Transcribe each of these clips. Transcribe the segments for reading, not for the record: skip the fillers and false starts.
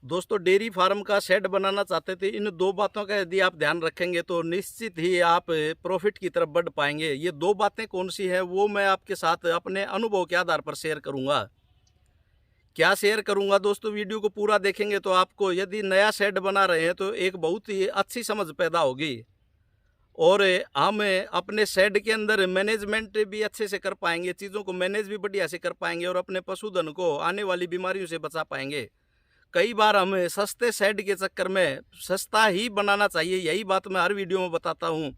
दोस्तों dairy farm का shade बनाना चाहते थे, इन दो बातों का यदि आप ध्यान रखेंगे तो निश्चित ही आप प्रॉफिट की तरफ बढ़ पाएंगे। ये दो बातें कौन सी है वो मैं आपके साथ अपने अनुभव के आधार पर शेयर करूंगा। क्या शेयर करूंगा दोस्तों, वीडियो को पूरा देखेंगे तो आपको यदि नया शेड बना रहे हैं तो एक बहुत ही अच्छी समझ पैदा होगी और हम अपने शेड के अंदर मैनेजमेंट भी अच्छे से कर पाएंगे, चीज़ों को मैनेज भी बढ़िया से कर पाएंगे और अपने पशुधन को आने वाली बीमारियों से बचा पाएंगे। कई बार हमें सस्ते शेड के चक्कर में सस्ता ही बनाना चाहिए, यही बात मैं हर वीडियो में बताता हूँ।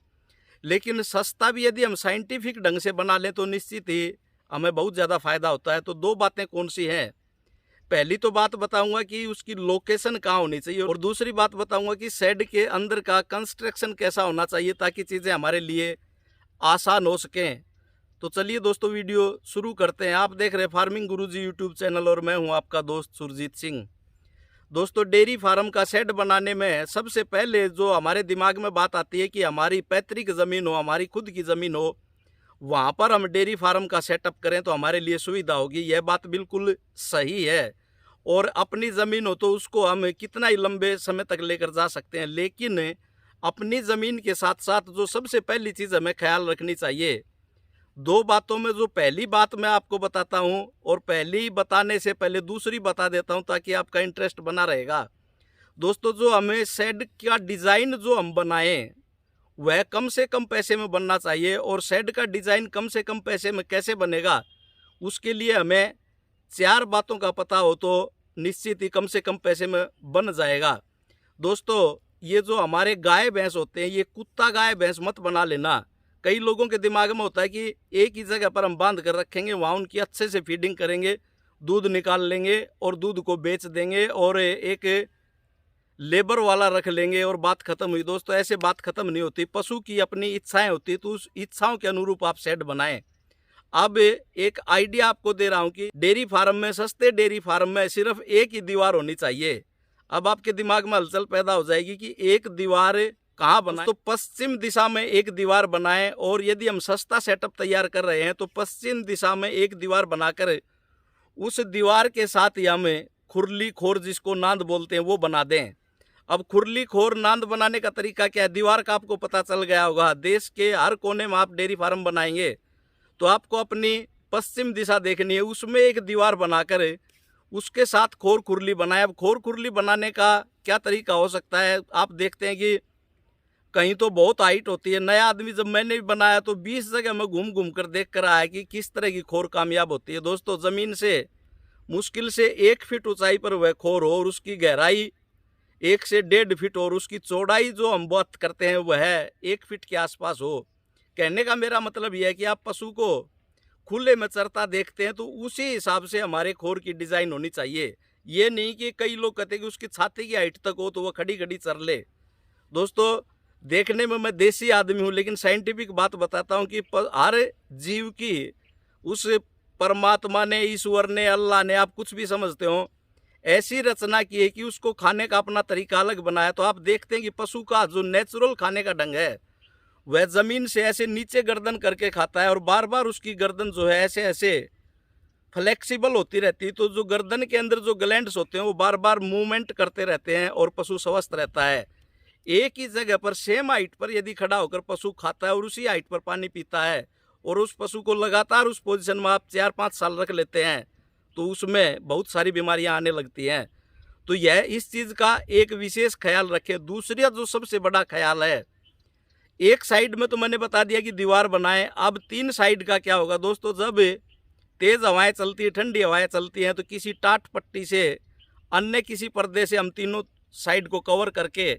लेकिन सस्ता भी यदि हम साइंटिफिक ढंग से बना लें तो निश्चित ही हमें बहुत ज़्यादा फायदा होता है। तो दो बातें कौन सी हैं, पहली तो बात बताऊंगा कि उसकी लोकेशन कहाँ होनी चाहिए और दूसरी बात बताऊंगा कि शेड के अंदर का कंस्ट्रक्शन कैसा होना चाहिए ताकि चीज़ें हमारे लिए आसान हो सकें। तो चलिए दोस्तों वीडियो शुरू करते हैं। आप देख रहे हैं फार्मिंग गुरुजी यूट्यूब चैनल और मैं हूं आपका दोस्त सुरजीत सिंह। दोस्तों डेयरी फार्म का शेड बनाने में सबसे पहले जो हमारे दिमाग में बात आती है कि हमारी पैतृक ज़मीन हो, हमारी खुद की ज़मीन हो, वहाँ पर हम डेयरी फार्म का सेटअप करें तो हमारे लिए सुविधा होगी। यह बात बिल्कुल सही है और अपनी ज़मीन हो तो उसको हम कितना ही लंबे समय तक लेकर जा सकते हैं। लेकिन अपनी ज़मीन के साथ साथ जो सबसे पहली चीज़ हमें ख्याल रखनी चाहिए, दो बातों में जो पहली बात मैं आपको बताता हूं और पहली बताने से पहले दूसरी बता देता हूं ताकि आपका इंटरेस्ट बना रहेगा। दोस्तों जो हमें शेड का डिज़ाइन जो हम बनाएं वह कम से कम पैसे में बनना चाहिए और शेड का डिज़ाइन कम से कम पैसे में कैसे बनेगा उसके लिए हमें चार बातों का पता हो तो निश्चित ही कम से कम पैसे में बन जाएगा। दोस्तों ये जो हमारे गाय भैंस होते हैं, ये कुत्ता गाय भैंस मत बना लेना। कई लोगों के दिमाग में होता है कि एक ही जगह पर हम बांध कर रखेंगे, वहाँ उनकी अच्छे से फीडिंग करेंगे, दूध निकाल लेंगे और दूध को बेच देंगे और एक लेबर वाला रख लेंगे और बात खत्म हुई। दोस्तों ऐसे बात खत्म नहीं होती, पशु की अपनी इच्छाएं होती तो उस इच्छाओं के अनुरूप आप शेड बनाएं। अब एक आइडिया आपको दे रहा हूं कि डेयरी फार्म में, सस्ते डेयरी फार्म में सिर्फ एक ही दीवार होनी चाहिए। अब आपके दिमाग में हलचल पैदा हो जाएगी कि एक दीवार कहाँ बनाएं। तो पश्चिम दिशा में एक दीवार बनाएं और यदि हम सस्ता सेटअप तैयार कर रहे हैं तो पश्चिम दिशा में एक दीवार बनाकर उस दीवार के साथ ही हमें खुरली खोर, जिसको नांद बोलते हैं, वो बना दें। अब खुरली खोर नांद बनाने का तरीका क्या है, दीवार का आपको पता चल गया होगा। देश के हर कोने में आप डेयरी फार्म बनाएंगे तो आपको अपनी पश्चिम दिशा देखनी है, उसमें एक दीवार बनाकर उसके साथ खोर खुरली बनाए। अब खोर खुरली बनाने का क्या तरीका हो सकता है, आप देखते हैं कि कहीं तो बहुत हाइट होती है। नया आदमी जब मैंने भी बनाया तो 20 जगह मैं घूम घूम कर देख कर आया कि किस तरह की खोर कामयाब होती है। दोस्तों ज़मीन से मुश्किल से 1 फीट ऊंचाई पर वह खोर हो और उसकी गहराई 1 से 1.5 फीट और उसकी चौड़ाई जो हम बात करते हैं वह 1 फीट के आसपास हो। कहने का मेरा मतलब यह है कि आप पशु को खुले में चरता देखते हैं तो उसी हिसाब से हमारे खोर की डिज़ाइन होनी चाहिए। ये नहीं कि कई लोग कहते हैं कि उसकी छाती की हाइट तक हो तो वह खड़ी खड़ी चर ले। दोस्तों देखने में मैं देसी आदमी हूँ लेकिन साइंटिफिक बात बताता हूँ कि हर जीव की उस परमात्मा ने, ईश्वर ने, अल्लाह ने, आप कुछ भी समझते हो, ऐसी रचना की है कि उसको खाने का अपना तरीका अलग बनाया। तो आप देखते हैं कि पशु का जो नेचुरल खाने का ढंग है वह ज़मीन से ऐसे नीचे गर्दन करके खाता है और बार बार उसकी गर्दन जो है ऐसे ऐसे फ्लेक्सिबल होती रहती है। तो जो गर्दन के अंदर जो ग्लैंड्स होते हैं वो बार बार मूवमेंट करते रहते हैं और पशु स्वस्थ रहता है। एक ही जगह पर सेम हाइट पर यदि खड़ा होकर पशु खाता है और उसी हाइट पर पानी पीता है और उस पशु को लगातार उस पोजीशन में आप 4-5 साल रख लेते हैं तो उसमें बहुत सारी बीमारियां आने लगती हैं। तो यह इस चीज़ का एक विशेष ख्याल रखें। दूसरा जो सबसे बड़ा ख्याल है, एक साइड में तो मैंने बता दिया कि दीवार बनाएं, अब 3 साइड का क्या होगा दोस्तों, जब तेज़ हवाएं चलती है, ठंडी हवाएं चलती हैं तो किसी टाट पट्टी से, अन्य किसी पर्दे से हम तीनों साइड को कवर करके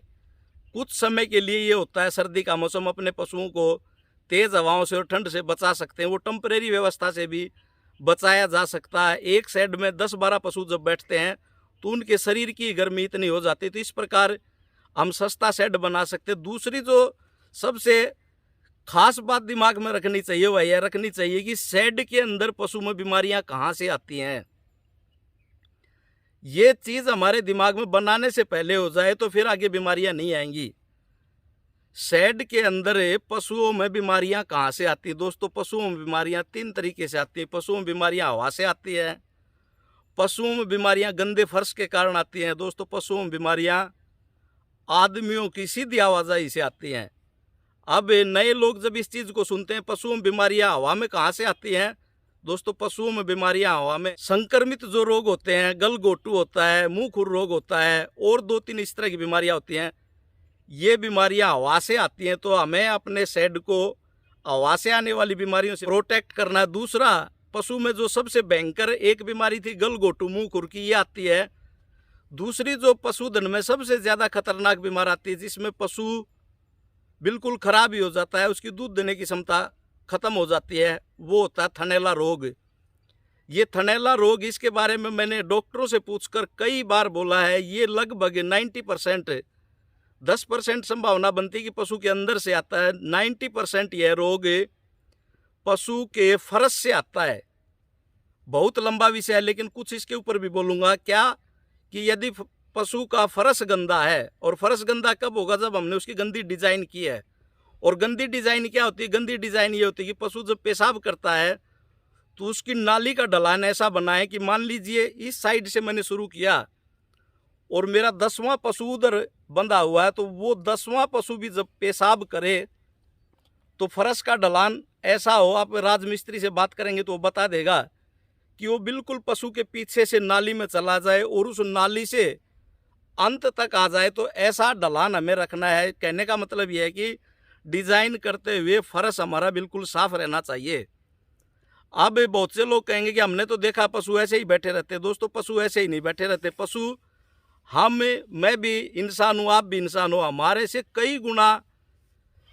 कुछ समय के लिए, ये होता है सर्दी का मौसम, अपने पशुओं को तेज़ हवाओं से और ठंड से बचा सकते हैं। वो टेम्परेरी व्यवस्था से भी बचाया जा सकता है। एक साइड में 10-12 पशु जब बैठते हैं तो उनके शरीर की गर्मी इतनी हो जाती है। तो इस प्रकार हम सस्ता शेड बना सकते हैं। दूसरी जो सबसे खास बात दिमाग में रखनी चाहिए वह यह रखनी चाहिए कि शेड के अंदर पशु में बीमारियां कहाँ से आती हैं। ये चीज़ हमारे दिमाग में बनाने से पहले हो जाए तो फिर आगे बीमारियां नहीं आएंगी। शेड के अंदर पशुओं में बीमारियां कहाँ से आती है दोस्तों, पशुओं में बीमारियां 3 तरीके से आती हैं। पशुओं में बीमारियां हवा से आती है, पशुओं में बीमारियां गंदे फर्श के कारण आती हैं। दोस्तों, पशुओं में बीमारियां आदमियों की सीधी आवाजाही से आती हैं। अब नए लोग जब इस चीज़ को सुनते हैं, पशुओं में बीमारियां हवा में कहाँ से आती हैं? दोस्तों, पशुओं में बीमारियां हवा में संक्रमित जो रोग होते हैं, गलघोटू होता है, मुंह खुर रोग होता है, और 2-3 इस तरह की बीमारियां होती हैं। ये बीमारियां हवा से आती हैं, तो हमें अपने शेड को हवा से आने वाली बीमारियों से प्रोटेक्ट करना है। दूसरा, पशु में जो सबसे भयंकर एक बीमारी थी गलघोटू मुंह खुर की, ये आती है। दूसरी जो पशुधन में सबसे ज़्यादा खतरनाक बीमार आती है, जिसमें पशु बिल्कुल खराब ही हो जाता है, उसकी दूध देने की क्षमता खत्म हो जाती है, वो होता है थनैला रोग। ये थनैला रोग, इसके बारे में मैंने डॉक्टरों से पूछकर कई बार बोला है। ये लगभग 90%, 10% संभावना बनती है कि पशु के अंदर से आता है। 90% यह रोग पशु के फरस से आता है। बहुत लंबा विषय है, लेकिन कुछ इसके ऊपर भी बोलूँगा। क्या कि यदि पशु का फरस गंदा है, और फरस गंदा कब होगा? जब हमने उसकी गंदी डिजाइन की है। और गंदी डिजाइन क्या होती है? गंदी डिजाइन ये होती है कि पशु जब पेशाब करता है तो उसकी नाली का ढलान ऐसा बनाए कि मान लीजिए इस साइड से मैंने शुरू किया और मेरा 10वां पशु उधर बंधा हुआ है, तो वो 10वां पशु भी जब पेशाब करे तो फरस का ढलान ऐसा हो, आप राजमिस्त्री से बात करेंगे तो वो बता देगा कि वो बिल्कुल पशु के पीछे से नाली में चला जाए और उस नाली से अंत तक आ जाए। तो ऐसा ढलान हमें रखना है। कहने का मतलब यह है कि डिजाइन करते हुए फर्श हमारा बिल्कुल साफ रहना चाहिए। अब बहुत से लोग कहेंगे कि हमने तो देखा पशु ऐसे ही बैठे रहते। दोस्तों, पशु ऐसे ही नहीं बैठे रहते। पशु, मैं भी इंसान हूँ, आप भी इंसान हो, हमारे से कई गुना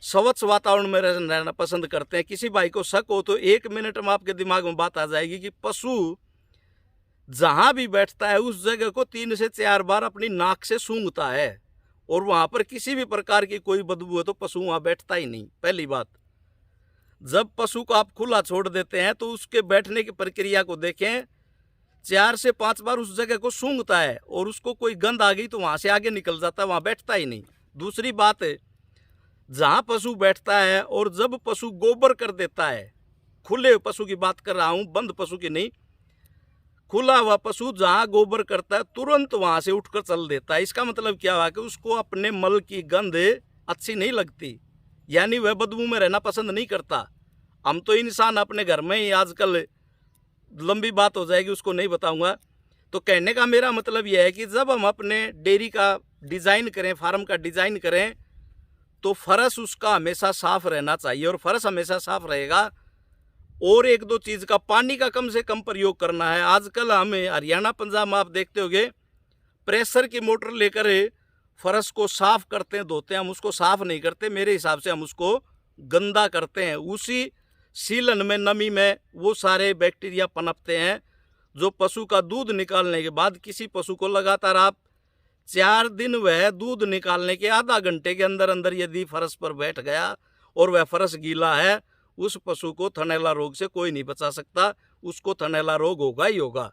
स्वच्छ वातावरण में रहना पसंद करते हैं। किसी भाई को शक हो तो 1 मिनट में आपके दिमाग में बात आ जाएगी कि पशु जहाँ भी बैठता है उस जगह को 3 से 4 बार अपनी नाक से सूंघता है, और वहाँ पर किसी भी प्रकार की कोई बदबू है तो पशु वहाँ बैठता ही नहीं। पहली बात, जब पशु को आप खुला छोड़ देते हैं तो उसके बैठने की प्रक्रिया को देखें। 4 से 5 बार उस जगह को सूंघता है, और उसको कोई गंध आ गई तो वहाँ से आगे निकल जाता है, वहाँ बैठता ही नहीं। दूसरी बात है, जहाँ पशु बैठता है और जब पशु गोबर कर देता है, खुले पशु की बात कर रहा हूँ, बंद पशु की नहीं, खुला हुआ पशु जहाँ गोबर करता है तुरंत वहाँ से उठकर चल देता है। इसका मतलब क्या हुआ कि उसको अपने मल की गंध अच्छी नहीं लगती, यानी वह बदबू में रहना पसंद नहीं करता। हम तो इंसान अपने घर में ही, आजकल लंबी बात हो जाएगी, उसको नहीं बताऊंगा। तो कहने का मेरा मतलब यह है कि जब हम अपने डेयरी का डिज़ाइन करें, फार्म का डिज़ाइन करें, तो फर्श उसका हमेशा साफ रहना चाहिए, और फर्श हमेशा साफ रहेगा। और 1-2 चीज़ का, पानी का कम से कम प्रयोग करना है। आजकल हम हरियाणा पंजाब में आप देखते होंगे, प्रेशर की मोटर लेकर फर्श को साफ करते हैं, धोते हैं। हम उसको साफ नहीं करते, मेरे हिसाब से हम उसको गंदा करते हैं। उसी सीलन में, नमी में वो सारे बैक्टीरिया पनपते हैं जो पशु का दूध निकालने के बाद, किसी पशु को लगातार आप 4 दिन वह दूध निकालने के आधा घंटे के अंदर अंदर यदि फर्श पर बैठ गया और वह फर्श गीला है, उस पशु को थनैला रोग से कोई नहीं बचा सकता, उसको थनैला रोग होगा ही होगा।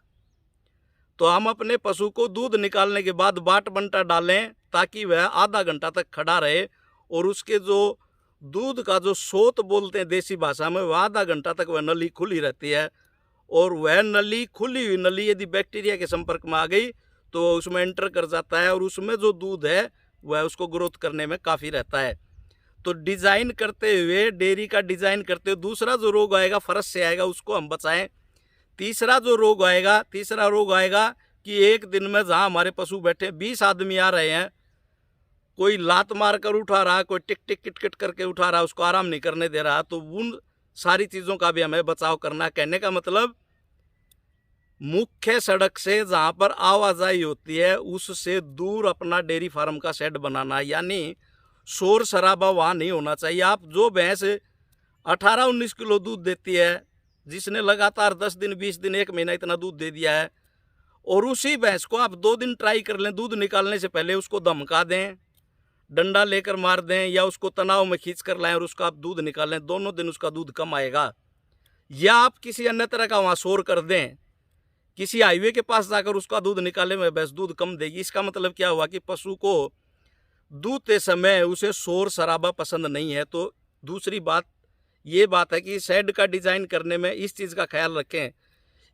तो हम अपने पशु को दूध निकालने के बाद बाट बंटा डालें ताकि वह आधा घंटा तक खड़ा रहे, और उसके जो दूध का जो सोत बोलते हैं देसी भाषा में, वह आधा घंटा तक वह नली खुली रहती है। और वह नली, खुली हुई नली यदि बैक्टीरिया के संपर्क में आ गई तो उसमें एंटर कर जाता है, और उसमें जो दूध है वह उसको ग्रोथ करने में काफ़ी रहता है। तो डिज़ाइन करते हुए, डेयरी का डिज़ाइन करते हुए, दूसरा जो रोग आएगा फर्श से आएगा, उसको हम बचाएं। तीसरा रोग आएगा कि एक दिन में जहाँ हमारे पशु बैठे 20 आदमी आ रहे हैं, कोई लात मार कर उठा रहा, कोई टिक टिक किट करके उठा रहा, उसको आराम नहीं करने दे रहा, तो उन सारी चीज़ों का भी हमें बचाव करना है। कहने का मतलब, मुख्य सड़क से जहाँ पर आवाजाही होती है उससे दूर अपना डेयरी फार्म का शेड बनाना, यानी शोर शराबा वहाँ नहीं होना चाहिए। आप जो भैंस 18-19 किलो दूध देती है, जिसने लगातार 10 दिन, 20 दिन, 1 महीना इतना दूध दे दिया है, और उसी भैंस को आप 2 दिन ट्राई कर लें, दूध निकालने से पहले उसको धमका दें, डंडा लेकर मार दें, या उसको तनाव में खींच कर लाएं और उसका आप दूध निकालें, दोनों दिन उसका दूध कम आएगा। या आप किसी अन्य तरह का वहाँ शोर कर दें, किसी हाईवे के पास जाकर उसका दूध निकाले में भैंस दूध कम देगी। इसका मतलब क्या हुआ कि पशु को दूधते समय उसे शोर शराबा पसंद नहीं है। तो दूसरी बात ये बात है कि शेड का डिज़ाइन करने में इस चीज़ का ख्याल रखें,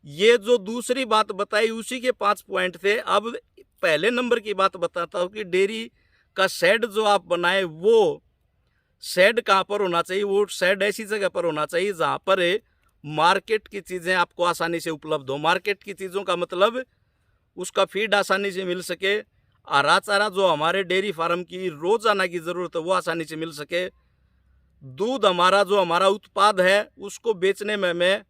ये जो दूसरी बात बताई उसी के 5 पॉइंट थे। अब पहले नंबर की बात बताता हूँ कि डेयरी का शेड जो आप बनाए वो शेड कहाँ पर होना चाहिए। वो शेड ऐसी जगह पर होना चाहिए जहाँ पर मार्केट की चीज़ें आपको आसानी से उपलब्ध हो। मार्केट की चीज़ों का मतलब उसका फीड आसानी से मिल सके, हरा चारा जो हमारे डेयरी फार्म की रोजाना की ज़रूरत है वो आसानी से मिल सके, दूध हमारा जो हमारा उत्पाद है उसको बेचने में हमें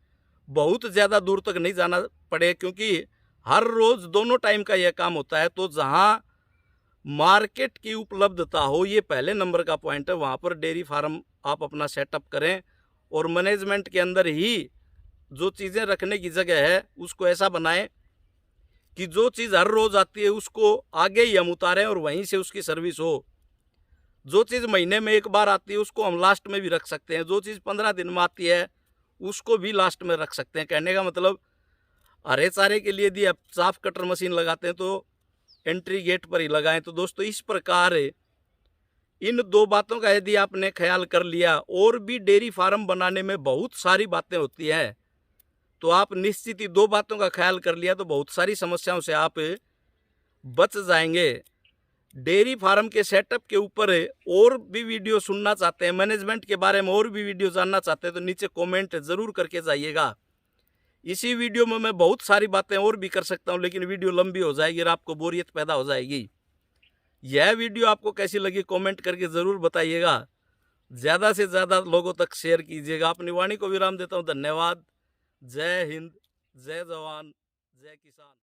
बहुत ज़्यादा दूर तक नहीं जाना पड़े, क्योंकि हर रोज़ दोनों टाइम का यह काम होता है। तो जहाँ मार्केट की उपलब्धता हो, ये पहले नंबर का पॉइंट है, वहाँ पर डेयरी फार्म आप अपना सेटअप करें। और मैनेजमेंट के अंदर ही जो चीज़ें रखने की जगह है उसको ऐसा बनाएं कि जो चीज़ हर रोज़ आती है उसको आगे ही हम उतारें और वहीं से उसकी सर्विस हो। जो चीज़ महीने में एक बार आती है उसको हम लास्ट में भी रख सकते हैं। जो चीज़ 15 दिन में आती है उसको भी लास्ट में रख सकते हैं। कहने का मतलब हरे चारे के लिए यदि आप साफ कटर मशीन लगाते हैं तो एंट्री गेट पर ही लगाएं। तो दोस्तों इस प्रकार इन दो बातों का यदि आपने ख्याल कर लिया, और भी डेयरी फार्म बनाने में बहुत सारी बातें होती हैं, तो आप निश्चित ही दो बातों का ख्याल कर लिया तो बहुत सारी समस्याओं से आप बच जाएंगे। डेयरी फार्म के सेटअप के ऊपर और भी वीडियो सुनना चाहते हैं, मैनेजमेंट के बारे में और भी वीडियो जानना चाहते हैं, तो नीचे कमेंट जरूर करके जाइएगा। इसी वीडियो में मैं बहुत सारी बातें और भी कर सकता हूं, लेकिन वीडियो लंबी हो जाएगी और आपको बोरियत पैदा हो जाएगी। यह वीडियो आपको कैसी लगी कमेंट करके ज़रूर बताइएगा। ज़्यादा से ज़्यादा लोगों तक शेयर कीजिएगा। अपनी वाणी को विराम देता हूं। धन्यवाद। जय हिंद, जय जवान, जय किसान।